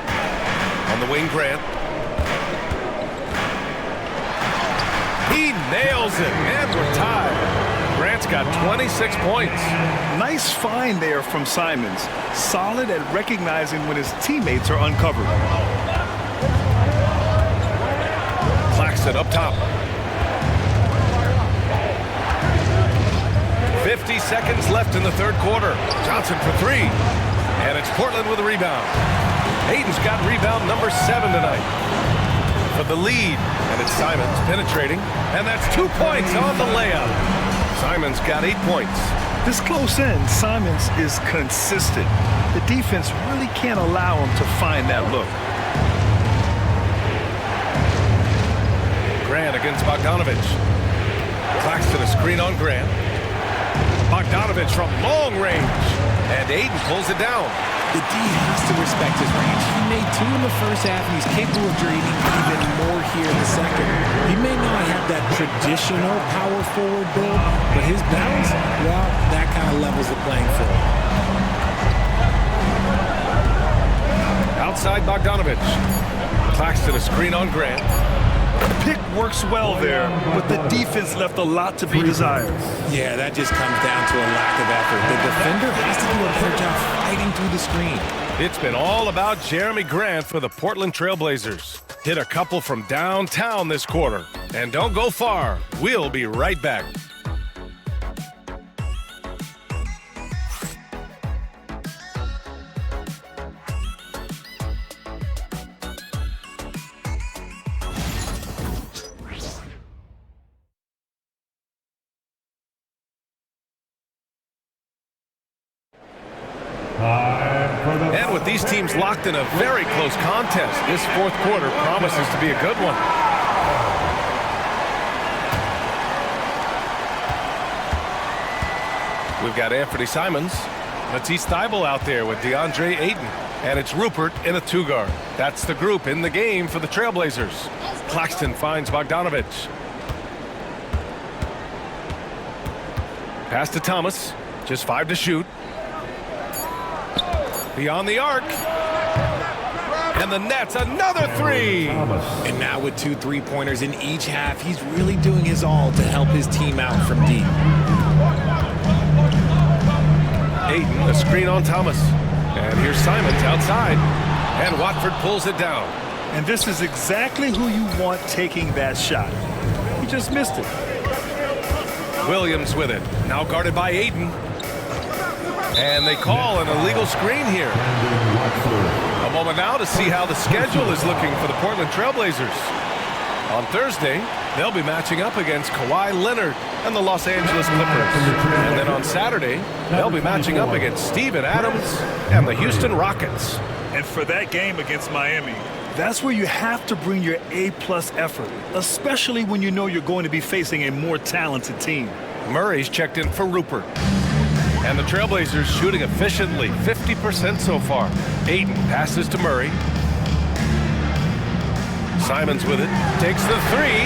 On the wing, Grant. He nails it, and we're tied. Grant's got 26 points. Nice find there from Simons. Solid at recognizing when his teammates are uncovered. Claxton up top. 50 seconds left in the 3rd quarter. Johnson for 3. And it's Portland with a rebound. Ayton's got rebound number 7 tonight. For the lead. And it's Simons penetrating. And that's 2 points on the layup. Simons got 8 points. This close in, Simons is consistent. The defense really can't allow him to find that look. Grant against Bogdanovich. Claxton a screen on Grant. Bogdanovich from long range. And Ayton pulls it down. The D has to respect his range. He made 2 in the first half, and he's capable of draining even more here in the second. He may not have that traditional power forward build, but his balance, well, that kind of levels the playing field. Outside Bogdanovich. Claxton a screen on Grant. The pick works well there, but the defense left a lot to be desired. Yeah, that just comes down to a lack of effort. The defender has to do a better job fighting through the screen. It's been all about Jeremy Grant for the Portland Trail Blazers. Hit a couple from downtown this quarter. And don't go far. We'll be right back. And with these teams locked in a very close contest, this 4th quarter promises to be a good one. We've got Anthony Simons, Matisse Thybulle out there with DeAndre Ayton, and it's Rupert in a 2-guard. That's the group in the game for the Trailblazers. Claxton finds Bogdanovich. Pass to Thomas, just 5 to shoot. Beyond the arc. And the Nets, another three. And now with 2 3-pointers in each half, he's really doing his all to help his team out from deep. Ayton, a screen on Thomas. And here's Simons outside. And Watford pulls it down. And this is exactly who you want taking that shot. He just missed it. Williams with it. Now guarded by Ayton. And they call an illegal screen here. A moment now to see how the schedule is looking for the Portland Trailblazers. On Thursday, they'll be matching up against Kawhi Leonard and the Los Angeles Clippers. And then on Saturday, they'll be matching up against Steven Adams and the Houston Rockets. And for that game against Miami, that's where you have to bring your A-plus effort, especially when you know you're going to be facing a more talented team. Murray's checked in for Rupert. And the Trailblazers shooting efficiently, 50% so far. Ayton passes to Murray. Simons with it, takes the three,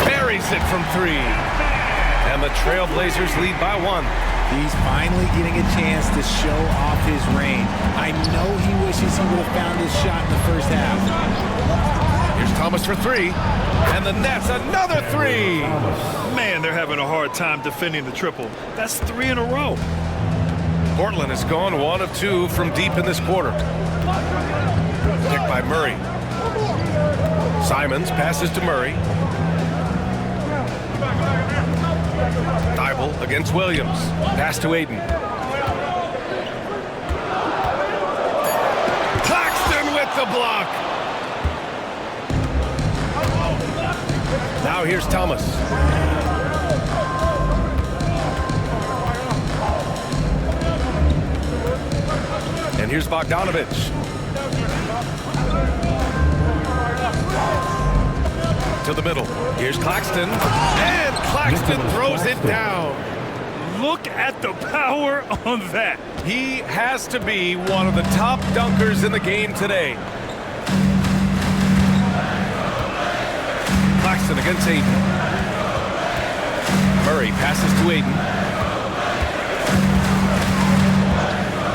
buries it from 3. And the Trailblazers lead by 1. He's finally getting a chance to show off his range. I know he wishes he would have found his shot in the first half. Here's Thomas for 3, and the Nets another 3. Man, they're having a hard time defending the triple. That's 3 in a row. Portland has gone 1 of 2 from deep in this quarter. Picked by Murray. Simons passes to Murray. Dribble against Williams. Pass to Ayton. Claxton with the block. Now here's Thomas. And here's Bogdanovich. To the middle. Here's Claxton. And Claxton throws it down. Look at the power on that. He has to be one of the top dunkers in the game today. Claxton against Ayton. Murray passes to Ayton.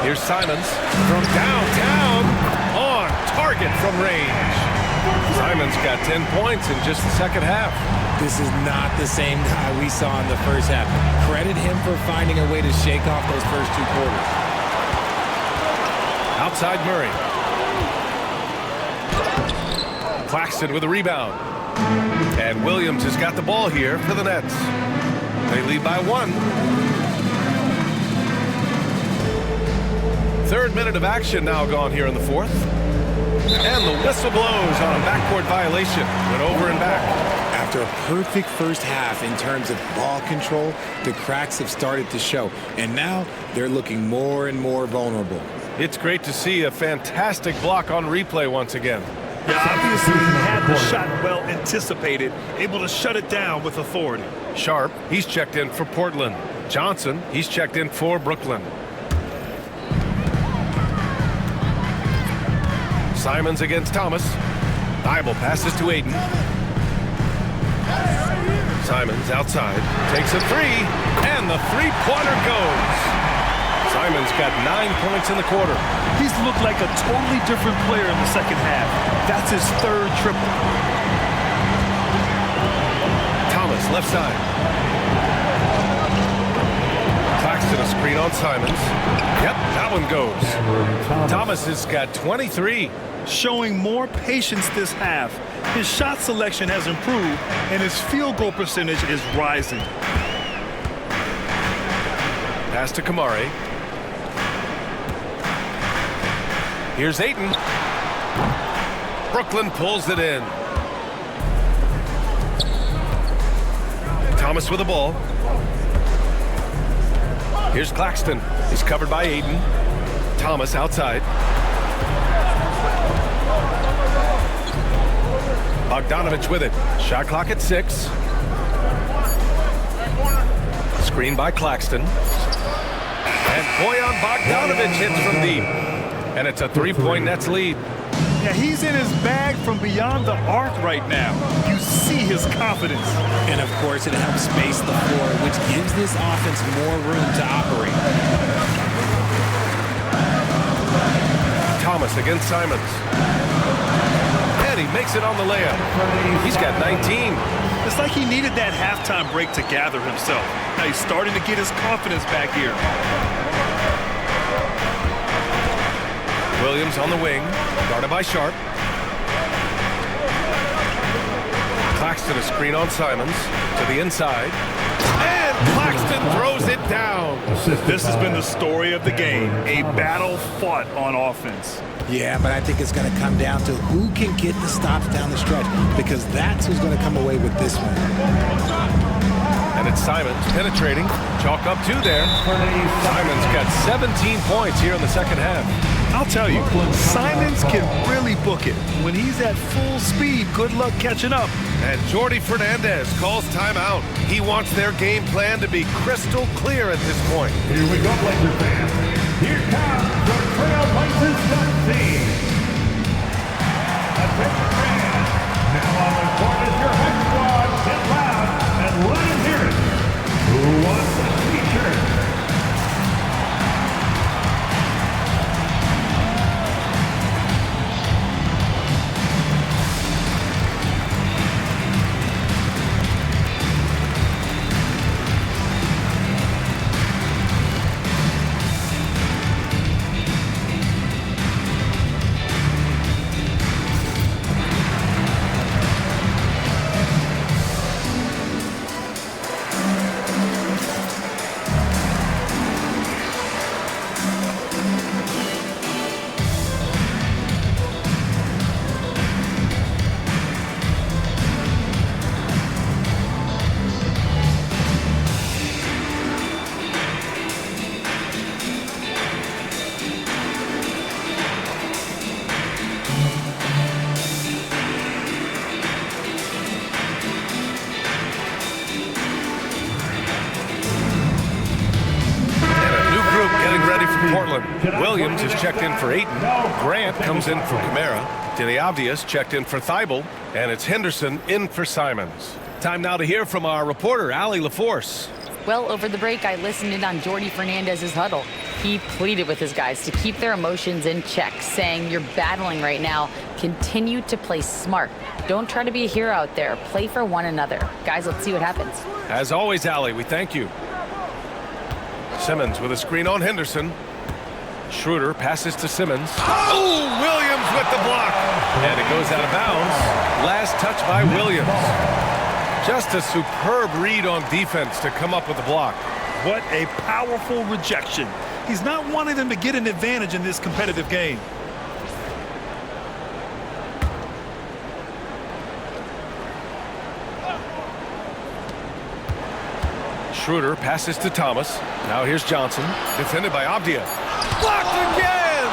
Here's Simons from downtown on target from range. Simons got 10 points in just the second half. This is not the same guy we saw in the first half. Credit him for finding a way to shake off those first 2 quarters. Outside Murray. Claxton with a rebound. And Williams has got the ball here for the Nets. They lead by 1. 3rd minute of action now gone here in the 4th. And the whistle blows on a backcourt violation. Went over and back. After a perfect first half in terms of ball control, the cracks have started to show. And now they're looking more and more vulnerable. It's great to see a fantastic block on replay once again. Yeah, obviously he had the shot well anticipated, able to shut it down with authority. Sharp, he's checked in for Portland. Johnson, he's checked in for Brooklyn. Simons against Thomas. Dribble passes to Ayton. Simons outside, takes a 3, and the 3-pointer goes. Simons got 9 points in the quarter. He's looked like a totally different player in the second half. That's his 3rd triple. Thomas left side. Claxton a screen on Simons. Yep, that one goes. Thomas has got 23. Showing more patience this half. His shot selection has improved, and his field goal percentage is rising. Pass to Kamari. Here's Ayton. Brooklyn pulls it in. Thomas with the ball. Here's Claxton. He's covered by Ayton. Thomas outside. Bogdanovich with it. Shot clock at 6. Screen by Claxton. And Bojan Bogdanovich hits from deep. And it's a 3-point Nets lead. Yeah, he's in his bag from beyond the arc right now. You see his confidence. And of course, it helps space the floor, which gives this offense more room to operate. Thomas against Simons. And he makes it on the layup. He's got 19. It's like he needed that halftime break to gather himself. Now he's starting to get his confidence back here. Williams on the wing, guarded by Sharp. Claxton a screen on Simons to the inside. And Claxton throws it down. This has been the story of the game, a battle fought on offense. Yeah, but I think it's going to come down to who can get the stops down the stretch, because that's who's going to come away with this one. And it's Simons penetrating. Chalk up 2 there. Simons got 17 points here in the second half. I'll tell you, Simons can really book it. When he's at full speed, good luck catching up. And Jordi Fernandez calls timeout. He wants their game plan to be crystal clear at this point. Here we go, Blazer fans. Here comes the Trailblazers team. Attention fans. Now on the court is your head squad. Get loud and let him hear it. Who wants the t-shirt? Williams is checked in for Ayton. Grant comes in for Kamara. Denny Avdia's checked in for Thibault. And it's Henderson in for Simons. Time now to hear from our reporter, Allie LaForce. Well, over the break, I listened in on Jordi Fernandez's huddle. He pleaded with his guys to keep their emotions in check, saying, "You're battling right now. Continue to play smart. Don't try to be a hero out there. Play for one another." Guys, let's see what happens. As always, Allie, we thank you. Simmons with a screen on Henderson. Schroeder passes to Simmons. Oh, Williams with the block. And it goes out of bounds. Last touch by Williams. Just a superb read on defense to come up with the block. What a powerful rejection. He's not wanting them to get an advantage in this competitive game. Schroeder passes to Thomas. Now here's Johnson. Defended by Avdia. Blocked again!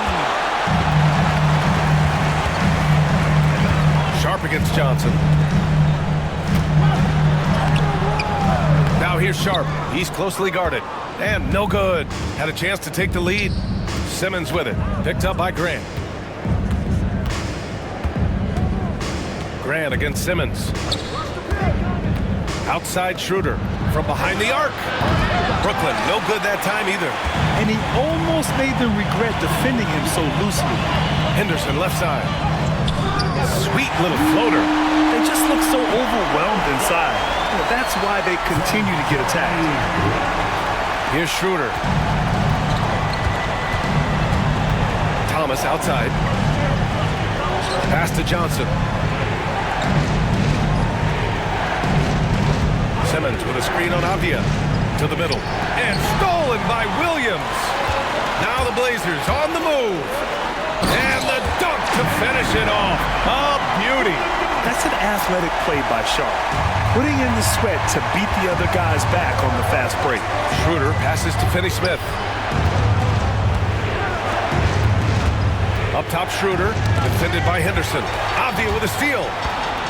Sharp against Johnson. Now here's Sharp. He's closely guarded. And no good. Had a chance to take the lead. Simmons with it. Picked up by Grant. Grant against Simmons. Outside Schroeder. From behind the arc. Brooklyn, no good that time either. And he almost made them regret defending him so loosely. Henderson left side. Sweet little floater. They just look so overwhelmed inside. That's why they continue to get attacked. Here's Schroeder. Thomas outside. Pass to Johnson. Simmons with a screen on Avdia. To the middle. And stolen by Williams. Now the Blazers on the move. And the dunk to finish it off. A beauty. That's an athletic play by Sharp. Putting in the sweat to beat the other guys back on the fast break. Schroeder passes to Finney-Smith. Up top, Schroeder. Defended by Henderson. Avdia with a steal.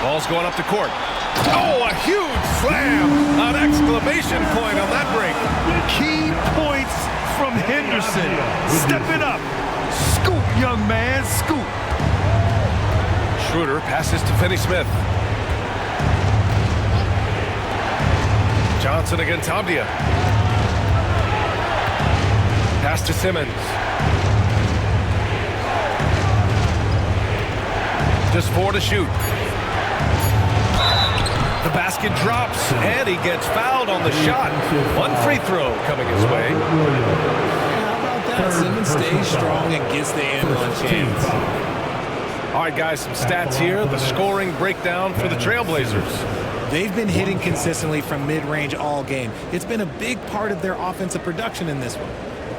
Ball's going up the court. Oh, a huge slam! An exclamation point on that break. Key points from Henderson. Stepping up. Scoop, young man, scoop. Schroeder passes to Finney-Smith. Johnson against Avdia. Pass to Simmons. Just 4 to shoot. The basket drops, and he gets fouled on the shot. 1 free throw coming his way. How about that? Simmons stays strong and gets the end one chance. All right, guys, some stats here. The scoring breakdown for the Trailblazers. They've been hitting consistently from mid-range all game. It's been a big part of their offensive production in this one.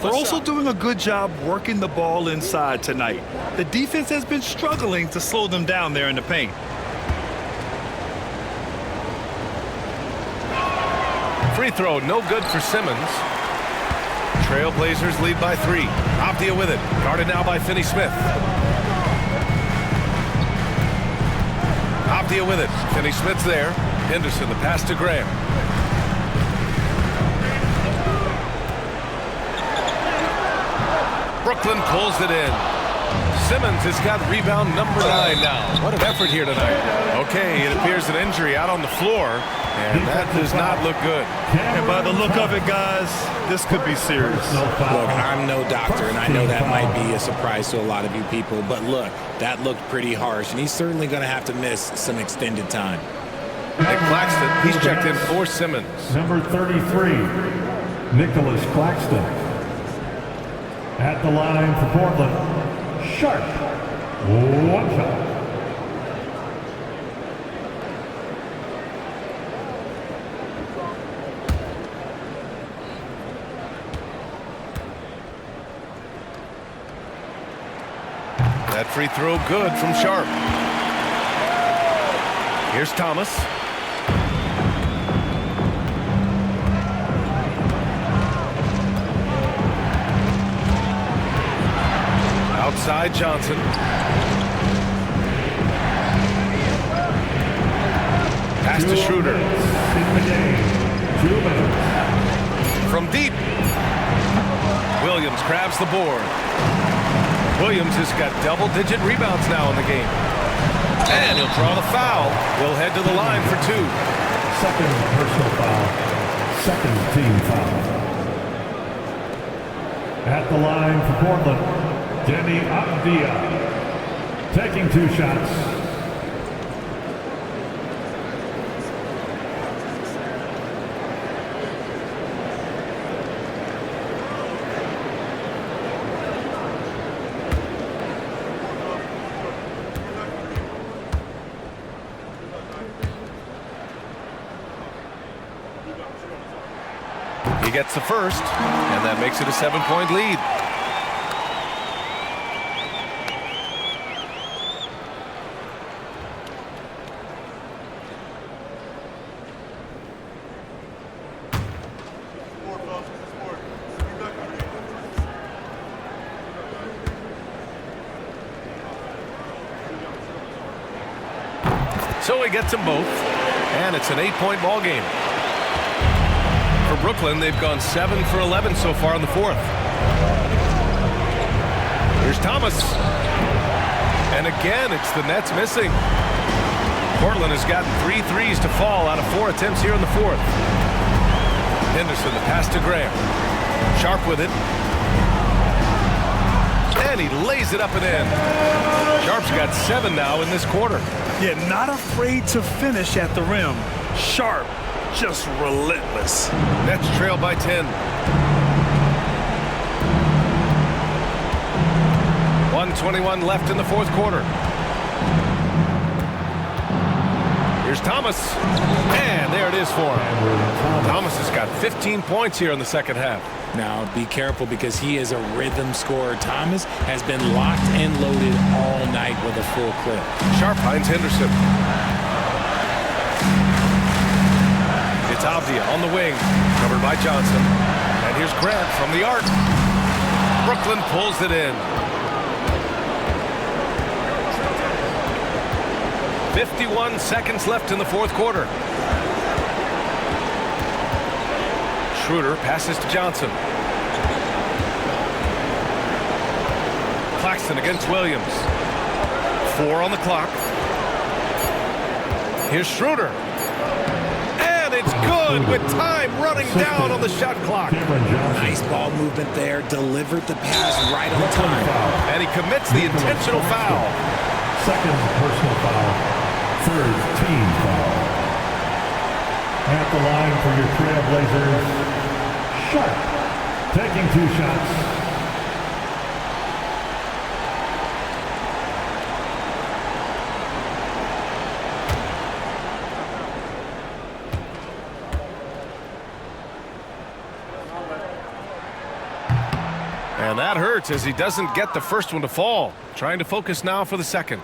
They're also doing a good job working the ball inside tonight. The defense has been struggling to slow them down there in the paint. Free throw, no good for Simmons. Trailblazers lead by 3. Avdia with it. Guarded now by Finney-Smith. Avdia with it. Finney-Smith's there. Henderson, the pass to Graham. Brooklyn pulls it in. Simmons has got rebound number 9 now. What an effort here tonight. Okay, it appears an injury out on the floor, and that does not look good. And by the look of it, guys, this could be serious. Look, I'm no doctor, and I know that might be a surprise to a lot of you people, but look, that looked pretty harsh, and he's certainly going to have to miss some extended time. Nick Claxton, he's checked in for Simmons. Number 33, Nicholas Claxton. At the line for Portland, Sharp. 1 shot. That free throw good from Sharp. Here's Thomas. Outside Johnson. Pass to Schroeder. From deep. Williams grabs the board. Williams has got double-digit rebounds now in the game. And he'll draw the foul. He'll head to the line for 2. Second personal foul. Second team foul. At the line for Portland, Deni Avdia, taking 2 shots. He gets the first, and that makes it a 7-point lead. So he gets them both, and it's an 8-point ball game. For Brooklyn, they've gone 7 for 11 so far in the 4th. Here's Thomas. And again, it's the Nets missing. Portland has gotten 3 threes to fall out of 4 attempts here in the 4th. Henderson, the pass to Graham. Sharp with it. And he lays it up and in. Sharp's got 7 now in this quarter. Yeah, not afraid to finish at the rim. Sharp, just relentless. Nets trail by 10. 1:21 left in the 4th quarter. Here's Thomas. And there it is for him. Thomas has got 15 points here in the 2nd half. Now, be careful because he is a rhythm scorer. Thomas has been locked and loaded all night with a full clip. Sharp finds Henderson. It's Avdia on the wing, covered by Johnson. And here's Grant from the arc. Brooklyn pulls it in. 51 seconds left in the 4th quarter. Schroeder passes to Johnson. Claxton against Williams. 4 on the clock. Here's Schroeder. And it's good with time running down on the shot clock. Nice ball movement there. Delivered the pass right on time. And he commits the intentional foul. Second personal foul. Third team foul. At the line for your Trailblazers, Sharp, taking 2 shots. And that hurts as he doesn't get the first one to fall. Trying to focus now for the second.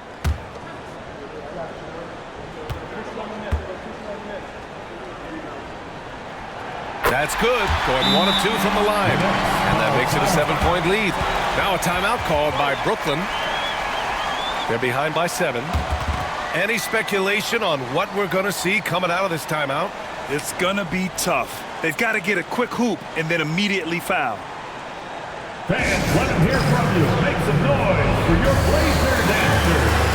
That's good. Going 1 of 2 from the line. And that makes it a 7-point lead. Now a timeout called by Brooklyn. They're behind by 7. Any speculation on what we're going to see coming out of this timeout? It's going to be tough. They've got to get a quick hoop and then immediately foul. Fans, let them hear from you. Make some noise for your Blazer dancers.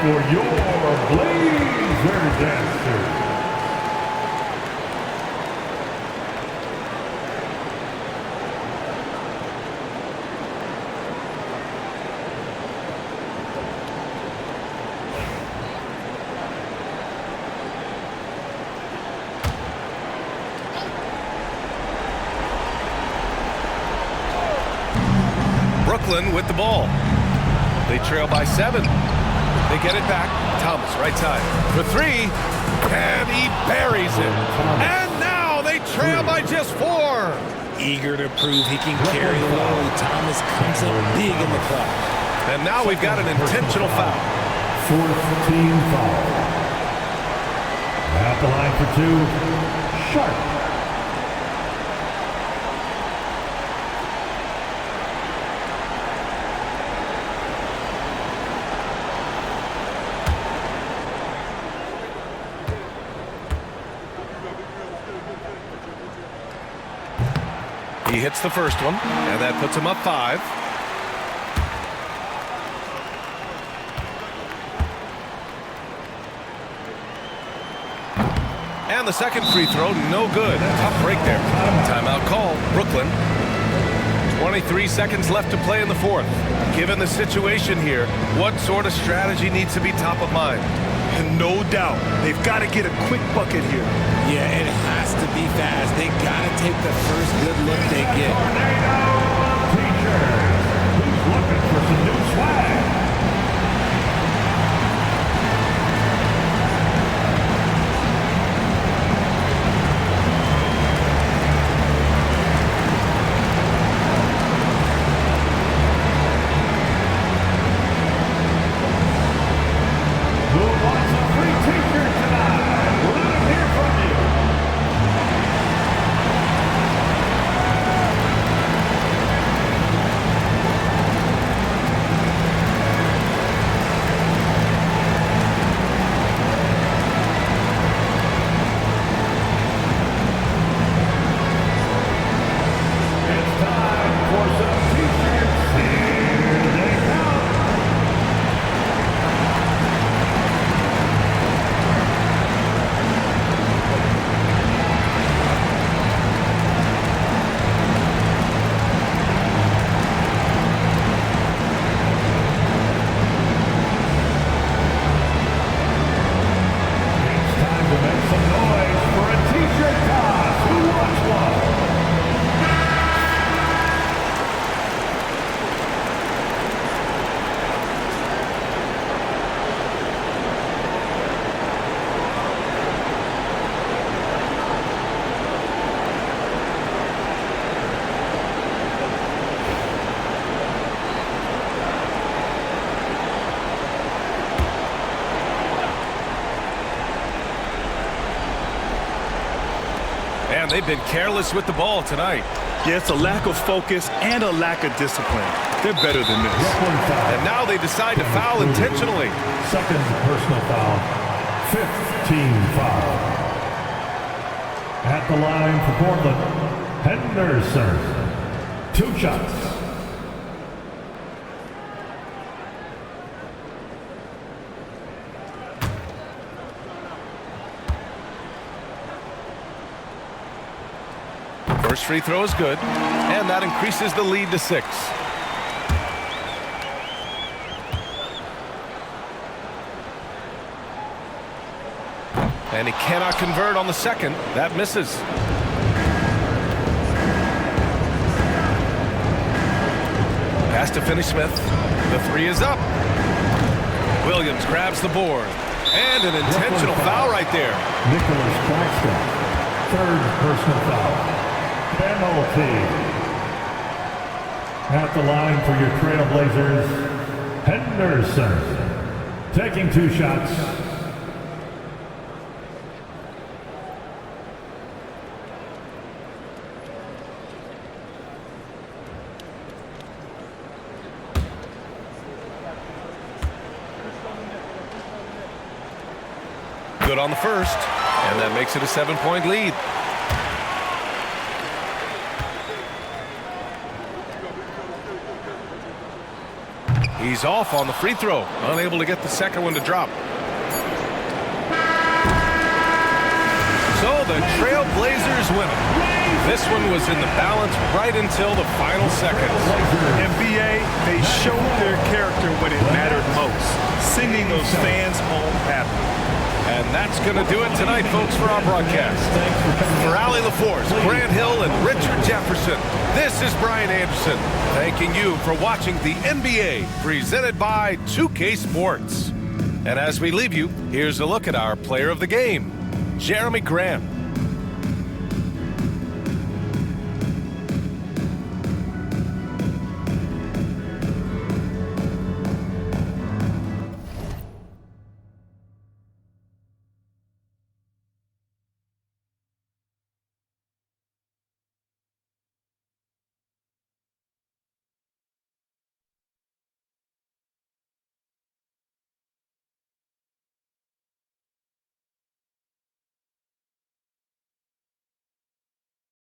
For your Blazer dancers. Brooklyn with the ball. They trail by 7. They get it back. Thomas, right side. For 3. And he buries it. And now they trail by just 4. Eager to prove he can carry the load. Thomas comes up big in the club. And now we've got an intentional foul. 4th team foul. At the line for 2, Sharp. He hits the first one, and that puts him up 5. And the second free throw, no good. Tough break there. Timeout call, Brooklyn. 23 seconds left to play in the 4th. Given the situation here, what sort of strategy needs to be top of mind? And no doubt, they've got to get a quick bucket here. Yeah, it has to be fast. They got to take the first good look they get. Who's looking for some new swag? they've been careless with the ball tonight. Yeah, it's a lack of focus and a lack of discipline. They're better than this. And now they decide to foul intentionally. Second personal foul. 5th team foul. At the line for Portland, Henderson. 2 shots. First free throw is good, and that increases the lead to 6. And he cannot convert on the second. That misses. Pass to Naismith. The 3 is up. Williams grabs the board. And an intentional foul right there. Nicholas Claxton. 3rd personal foul. Penalty. At the line for your Trailblazers, Henderson. Taking 2 shots. Good on the first, and that makes it a 7-point lead. He's off on the free throw, unable to get the second one to drop. So the Trailblazers win it. This one was in the balance right until the final seconds. NBA, they showed their character when it mattered most, sending those fans home happy. And that's going to do it tonight, folks, for our broadcast. For Allie LaForce, Grant Hill, and Richard Jefferson, this is Brian Anderson, thanking you for watching the NBA, presented by 2K Sports. And as we leave you, here's a look at our player of the game, Jeremy Grant.